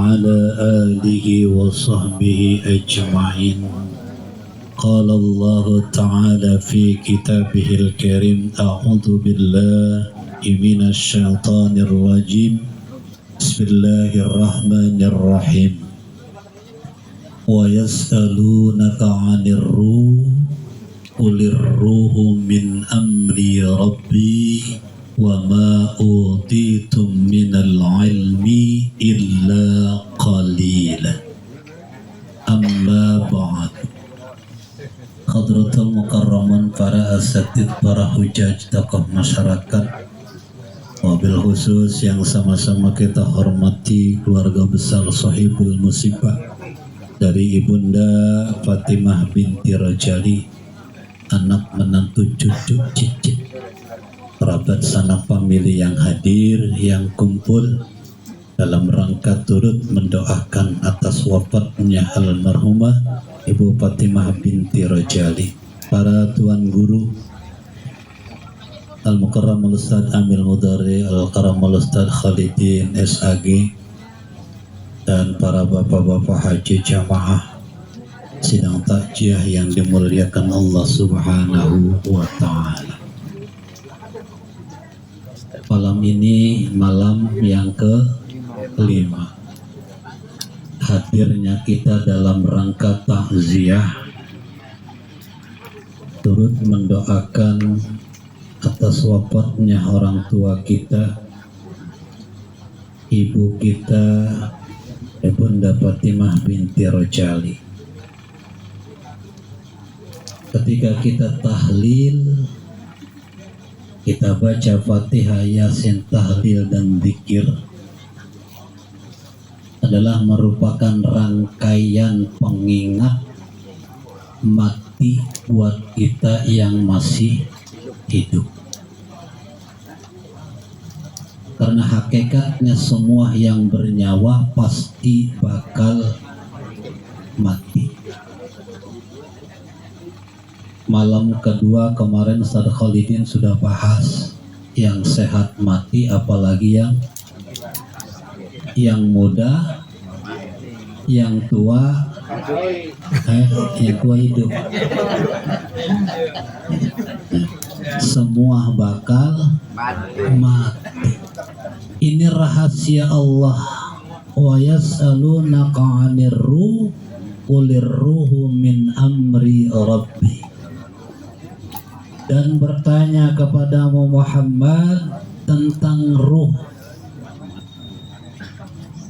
وعلى آله وصحبه أجمعين. قال الله تعالى في كتابه الكريم: أعوذ بالله من الشيطان الرجيم. بسم الله الرحمن الرحيم. ويسألونك عن الروح قل الروح من أمر ربي وما أوتيتم من العلم إلا قليلا. أما بعد. Hadratul Mukarraman, para asatid, para hujaj, tokoh masyarakat, wabil khusus yang sama-sama kita hormati keluarga besar Sahibul Musibah dari Ibunda Fatimah binti Rajali, anak menantu cucu cicit, kerabat sanak famili yang hadir, yang kumpul dalam rangka turut mendoakan atas wafatnya almarhumah Ibu Fatimah binti Rajali, para tuan guru Al-Mukarramul Ustaz Amil Mudari, Al-Karamul Ustaz Khalidin SAG, dan para bapak-bapak haji jamaah sidang takjiah yang dimuliakan Allah Subhanahu wa Ta'ala. Malam ini malam yang kelima hadirnya kita dalam rangka takziah, turut mendoakan atas wafatnya orang tua kita, ibu kita Ibunda Fatimah binti Rajali. Ketika kita tahlil, kita baca Fatihah, Yasin, tahlil dan zikir, adalah merupakan rangkaian pengingat mati buat kita yang masih hidup. Karena hakikatnya semua yang bernyawa pasti bakal mati. Malam kedua kemarin Ustaz Khalidin sudah bahas yang sehat mati, apalagi yang muda, yang tua hidup. Semua bakal mati. Ini rahasia Allah. Wa yas'alunaka 'anir ruh qulir ruhu min amri rabbi. Dan bertanya kepadamu Muhammad tentang ruh.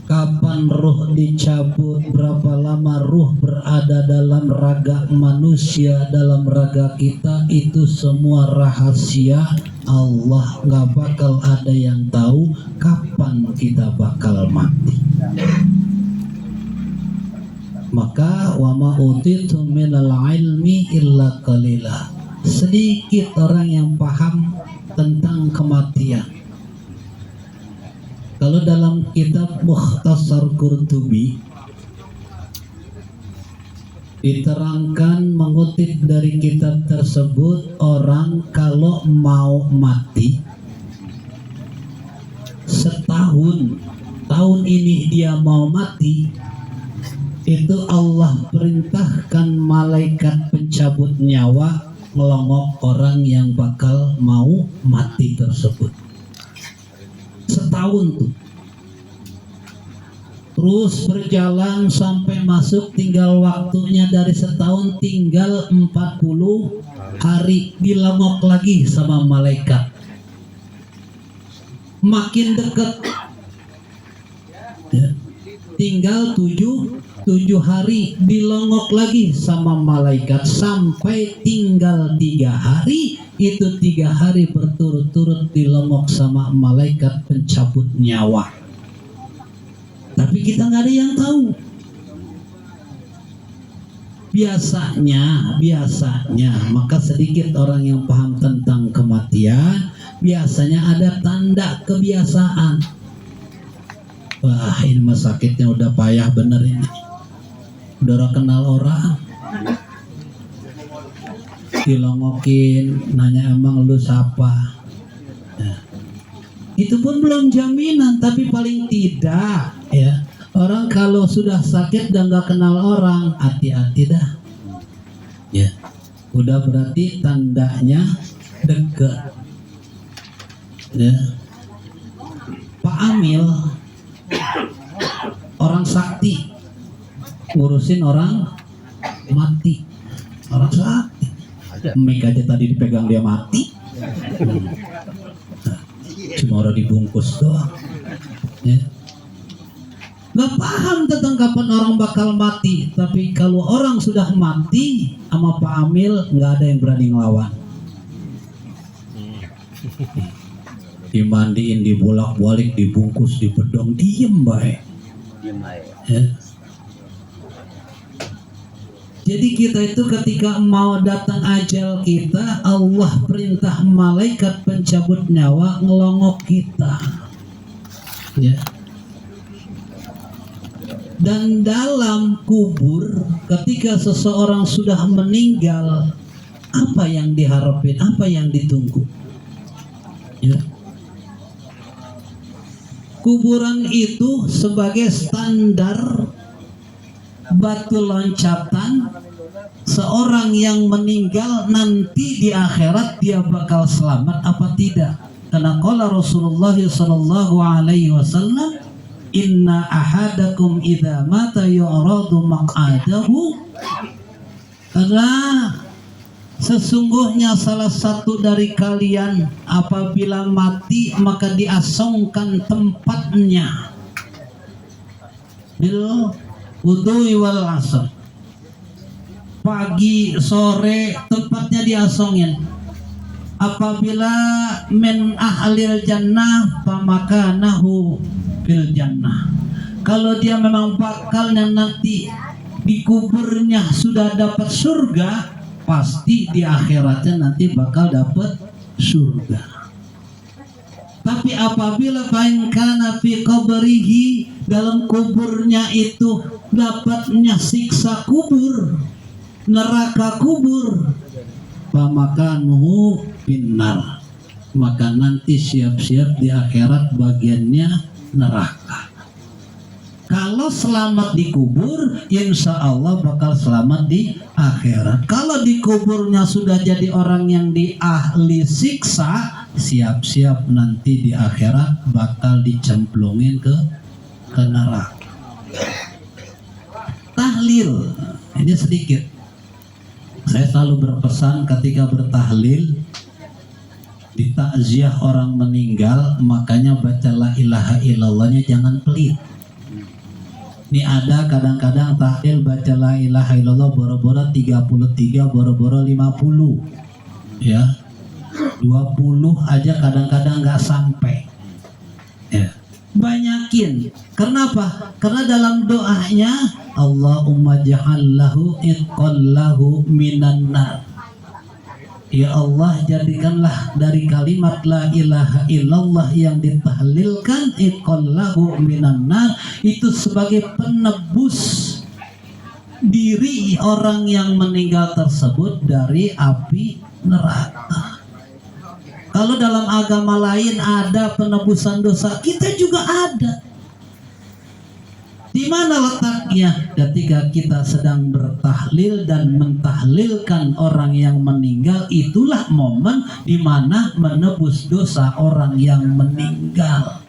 Kapan ruh dicabut, berapa lama ruh berada dalam raga manusia, dalam raga kita, itu semua rahasia Allah. Gak bakal ada yang tahu kapan kita bakal mati. Maka wa ma utitu minal ilmi illa qalila. Sedikit orang yang paham tentang kematian. Kalau dalam kitab Mukhtasar Qurtubi diterangkan, mengutip dari kitab tersebut, orang kalau mau mati setahun, tahun ini dia mau mati, itu Allah perintahkan malaikat pencabut nyawa melongok orang yang bakal mau mati tersebut. Setahun tuh. Terus berjalan sampai masuk, tinggal waktunya dari setahun tinggal 40 hari, dilongok lagi sama malaikat. Makin dekat ya, tinggal 7 hari, dilongok lagi sama malaikat sampai tinggal 3 hari. Itu 3 hari berturut-turut dilongok sama malaikat pencabut nyawa. Tapi kita nggak ada yang tahu. Biasanya, maka sedikit orang yang paham tentang kematian, biasanya ada tanda kebiasaan. Wah, ini mah sakitnya udah payah bener ini. Udah kenal orang. Dilongokin, nanya emang lu siapa. Nah, itu pun belum jaminan, tapi paling tidak ya Orang kalau sudah sakit dan gak kenal orang, hati-hati dah. Ya, udah berarti tandanya dekat. Ya, Pak Amil orang sakti, ngurusin orang mati. Orang sakti, mic aja tadi dipegang dia mati. Cuma orang dibungkus doang. Ya. Gak paham tentang kapan orang bakal mati. Tapi kalau orang sudah mati sama Pak Amil, gak ada yang berani ngelawan. Dimandiin, dibolak-balik, dibungkus, dibedong, diem baik. Ya. Jadi kita itu ketika mau datang ajal kita, Allah perintah malaikat pencabut nyawa ngelongok kita. Ya. Dan dalam kubur, ketika seseorang sudah meninggal, apa yang diharapin, apa yang ditunggu? Ya. Kuburan itu sebagai standar batu loncatan seorang yang meninggal nanti di akhirat dia bakal selamat apa tidak. Karena qala Rasulullah sallallahu alaihi wasallam, inna ahadakum idza mata yu'radu maq'adahu, karena sesungguhnya salah satu dari kalian apabila mati maka diasongkan tempatnya bil wudhu wal asr, pagi sore tempatnya diasongin. Apabila min ahlil jannah famakanahu fil jannah, kalau dia memang bakalnya nanti di kuburnya sudah dapat surga, pasti di akhiratnya nanti bakal dapat surga. Tapi apabila kana fi qabrihi, dalam kuburnya itu dapatnya siksa kubur, neraka kubur, pamakanuhu finnar, maka nanti siap-siap di akhirat bagiannya neraka. Kalau selamat di kubur, insya Allah bakal selamat di akhirat. Kalau di kuburnya sudah jadi orang yang di ahli siksa, siap-siap nanti di akhirat bakal dicemplungin ke neraka. Tahlil, ini sedikit. Saya selalu berpesan ketika bertahlil, di takziah orang meninggal, makanya baca la ilaha illallahnya jangan pelit. Ini ada kadang-kadang tahlil baca la ilaha illallah boro-boro 33, boro-boro 50, ya 20 aja kadang-kadang nggak sampai. Ya. Banyakin. Kenapa? Karena dalam doanya Allahumma ja'allahu itqallahu minan nar. Ya Allah, jadikanlah dari kalimat la ilaha illallah yang ditahlilkan itqallahu minan nar itu sebagai penebus diri orang yang meninggal tersebut dari api neraka. Kalau dalam agama lain ada penebusan dosa, kita juga ada. Di mana letaknya? Ketika kita sedang bertahlil dan mentahlilkan orang yang meninggal, itulah momen di mana menebus dosa orang yang meninggal.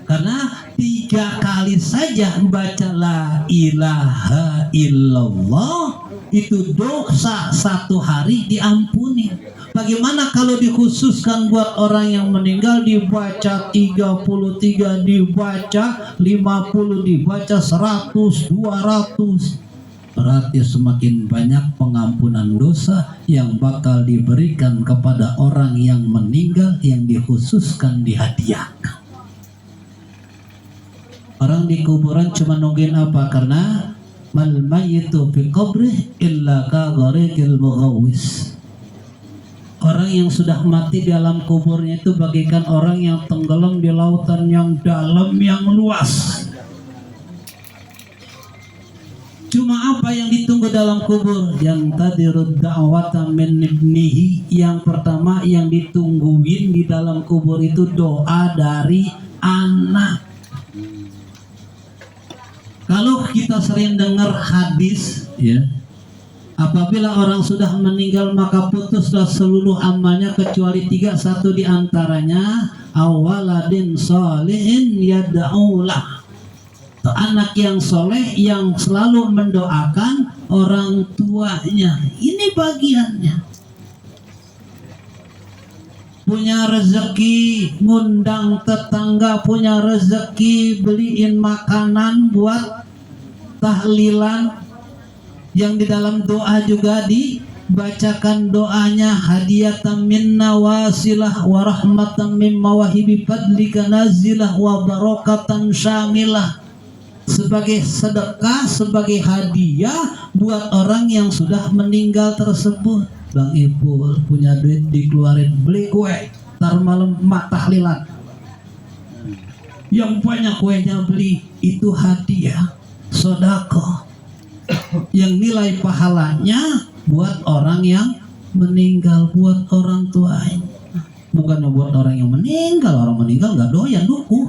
Karena 3 kali saja baca la ilaha illallah, itu dosa 1 hari diampuni. Bagaimana kalau dikhususkan buat orang yang meninggal, dibaca 33, dibaca 50, dibaca 100, 200. Berarti semakin banyak pengampunan dosa yang bakal diberikan kepada orang yang meninggal yang dikhususkan, dihadiahkan. Orang di kuburan cuma nungguin apa? Karena mal mayyitu fi qabrih illa ka ghariqil mughawwis. Orang yang sudah mati di dalam kuburnya itu bagaikan orang yang tenggelam di lautan yang dalam, yang luas. Cuma apa yang ditunggu dalam kubur? Yang tadirud da'wata min ibnihi. Yang pertama yang ditungguin di dalam kubur itu doa dari anak. Kalau kita sering dengar hadis, ya, apabila orang sudah meninggal maka putuslah seluruh amalnya kecuali 3, satu di antaranya awaladin sholihin yad'ulah, anak yang soleh yang selalu mendoakan orang tuanya. Ini bagiannya. Punya rezeki ngundang tetangga, punya rezeki beliin makanan buat tahlilan, yang di dalam doa juga dibacakan doanya hadiyatan minna wasilah wa rahmatan min mawahibi fadlika nazilah wa barakatan syamilah, sebagai sedekah, sebagai hadiah buat orang yang sudah meninggal tersebut. Bang Ipul punya duit dikeluarin beli kue, tar malam mak tahlilan, yang banyak kuenya beli, itu hadiah sedekah yang nilai pahalanya buat orang yang meninggal, buat orang tuanya, bukannya buat orang yang meninggal. Orang meninggal nggak doyan duku,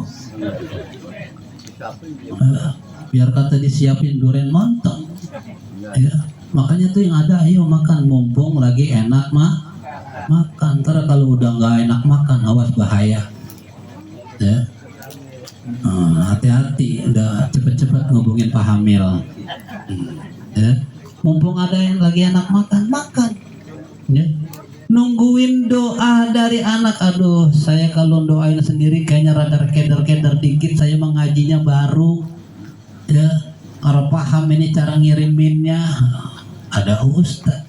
biar kata disiapin durian montong, ya. Makanya tuh yang ada, ayo makan mumpung lagi enak makan. Ntar kalau udah nggak enak makan, awas bahaya, ya. Hati-hati, udah cepet-cepet ngubungin Pak Hamil, ya. Mumpung ada yang lagi enak makan, ya. Nungguin doa dari anak. Aduh, saya kalau doain sendiri kayaknya rada keder-keder dikit, saya mengajinya baru, ya. Kalau paham ini cara ngiriminnya, ada Ustaz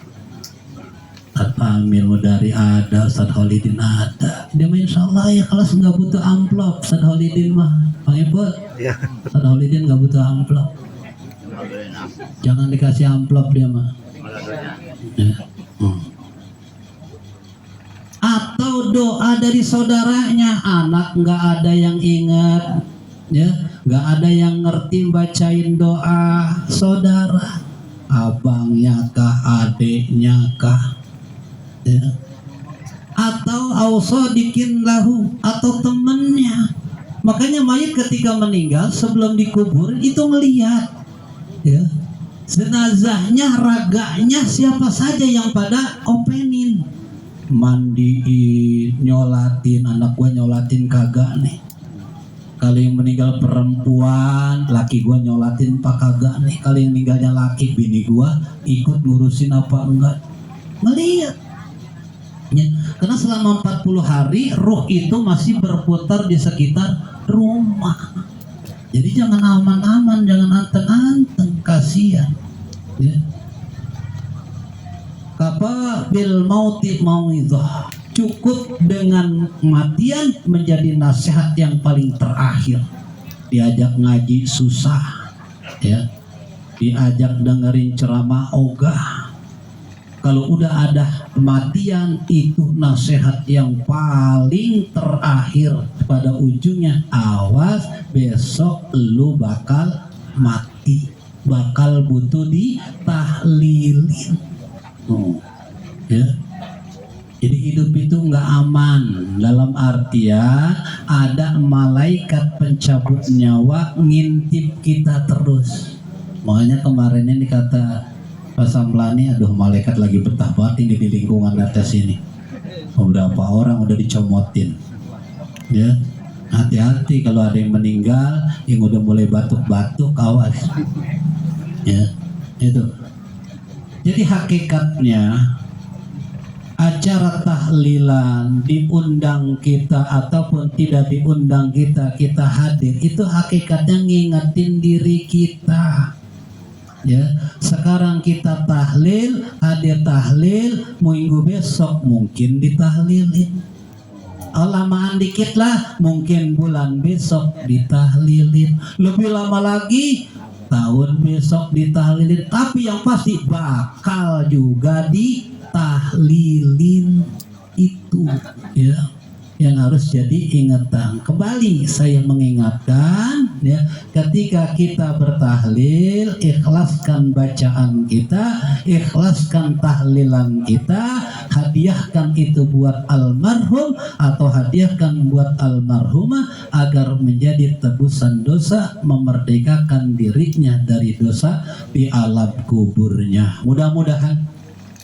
Amil dari ada, Ustaz Holidin ada. Dia mah insya Allah ya kelas nggak butuh amplop. Ustaz Holidin mah, Bang Ipul, Ustaz Holidin nggak butuh amplop. Jangan dikasih amplop dia mah. Ya. Atau doa dari saudaranya, anak nggak ada yang ingat, ya, nggak ada yang ngerti bacain doa saudara, abangnya kah, adiknya kah, ya. Atau ausodikin lahu, atau temennya. Makanya mayit ketika meninggal sebelum dikubur itu ngelihat, ya, jenazahnya, raganya siapa saja yang pada openin, mandiin, nyolatin. Anak gua nyolatin kagak nih. Kalau yang meninggal perempuan, laki gua nyolatin apa kagak nih. Kalau yang meninggalnya laki, bini gua ikut ngurusin apa enggak. Ngelihat, ya. Karena selama 40 hari ruh itu masih berputar di sekitar rumah. Jadi jangan aman-aman, jangan anteng-anteng, kasihan, ya. Kapa bil mauti mauidhah, cukup dengan kematian menjadi nasihat yang paling terakhir. Diajak ngaji susah, ya, diajak dengerin ceramah ogah. Kalau udah ada kematian, itu nasihat yang paling terakhir. Pada ujungnya, awas besok lu bakal mati, bakal butuh ditahlilin. Ya. Jadi hidup itu nggak aman, dalam artian ada malaikat pencabut nyawa ngintip kita terus. Makanya kemarin ini kata Pak Samlani, aduh malaikat lagi betah banget ini di lingkungan atas ini. Beberapa orang udah dicomotin, ya. Hati-hati kalau ada yang meninggal, yang udah mulai batuk-batuk, awas, ya. Itu. Jadi hakikatnya acara tahlilan, diundang kita ataupun tidak diundang kita hadir, itu hakikatnya ngingetin diri kita, ya. Sekarang kita tahlil, hadir tahlil, minggu besok mungkin ditahlilin, lamaan dikit lah mungkin bulan besok ditahlilin, lebih lama lagi tahun besok ditahlilin, tapi yang pasti bakal juga ditahlilin itu, ya. yang harus jadi ingatan. Kembali saya mengingatkan ya, ketika kita bertahlil, ikhlaskan bacaan kita, ikhlaskan tahlilan kita, hadiahkan itu buat almarhum atau hadiahkan buat almarhumah agar menjadi tebusan dosa, memerdekakan dirinya dari dosa di alam kuburnya. Mudah-mudahan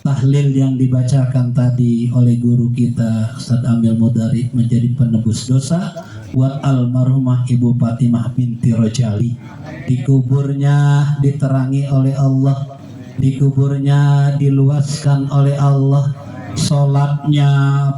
tahlil yang dibacakan tadi oleh guru kita Ustaz Amil Mudari menjadi penebus dosa buat almarhumah Ibu Fatimah binti Rojali. Di kuburnya diterangi oleh Allah, di kuburnya diluaskan oleh Allah, sholatnya,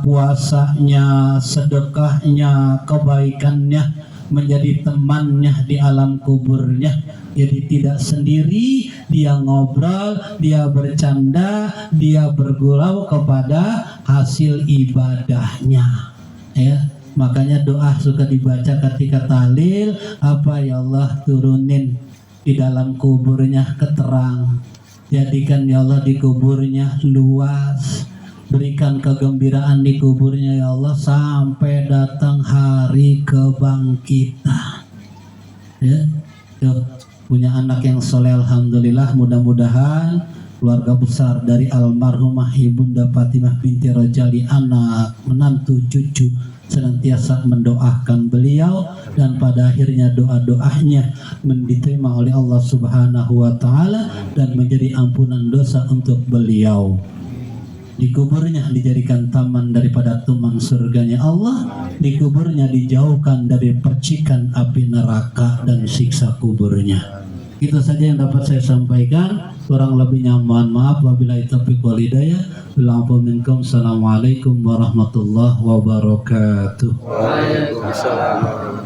puasanya, sedekahnya, kebaikannya menjadi temannya di alam kuburnya. Jadi tidak sendiri, dia ngobrol, dia bercanda, dia bergurau kepada hasil ibadahnya. Ya, makanya doa suka dibaca ketika tahlil, apa ya Allah turunin di dalam kuburnya keterang, jadikan ya Allah di kuburnya luas, berikan kegembiraan di kuburnya ya Allah sampai datang hari kebangkitan. Ya, tuh punya anak yang soleh, alhamdulillah. Mudah-mudahan keluarga besar dari almarhumah Ibunda Fatimah binti Rojali, anak, menantu, cucu senantiasa mendoakan beliau dan pada akhirnya doa-doanya diterima oleh Allah Subhanahu wa taala dan menjadi ampunan dosa untuk beliau. Di kuburnya dijadikan taman daripada taman surganya Allah, di kuburnya dijauhkan dari percikan api neraka dan siksa kuburnya. Itu saja yang dapat saya sampaikan, kurang lebihnya mohon maaf. Wabillahi taufiq wal hidayah. Assalamualaikum warahmatullahi wabarakatuh. Waalaikumsalam.